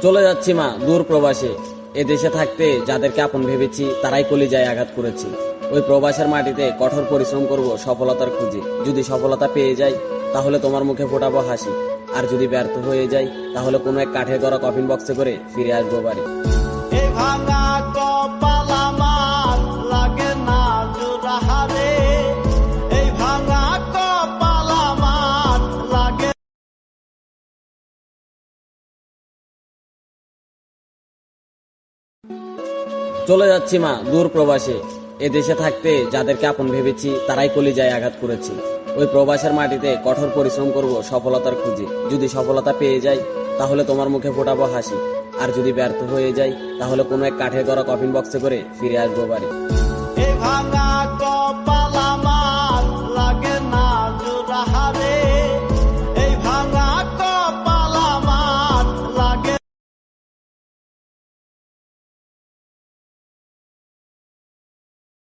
চলে যাচ্ছি মা দূর প্রবাসে। এদেশে থাকতে যাদেরকে আপন ভেবেছি তারাই কলিজায় আঘাত করেছি। ওই প্রবাসের মাটিতে কঠোর পরিশ্রম করব সফলতার খুঁজে। যদি সফলতা পেয়ে যাই তাহলে তোমার মুখে ফোটাবো হাসি, আর যদি ব্যর্থ হয়ে যাই তাহলে কোনো এক কাঠের করা কফিন বক্সে করে ফিরে আসবো বাড়ি। এই ভাঙা কপাল আমার লাগে না জোড়াহারে, এই ভাঙা কপাল আমার লাগে। চলে যাচ্ছি মা দূর প্রবাসে। এদেশে থাকতে যাদেরকে আপন ভেবেছি তারাই কলিজায় আঘাত করেছি। ওই প্রবাসের মাটিতে কঠোর পরিশ্রম করব সফলতার খুঁজে। যদি সফলতা পেয়ে যাই তাহলে তোমার মুখে ফোটাবো হাসি, আর যদি ব্যর্থ হয়ে যাই তাহলে কোনো এক কাঠের করা কফিন বক্সে করে ফিরে আসবো বাড়ি।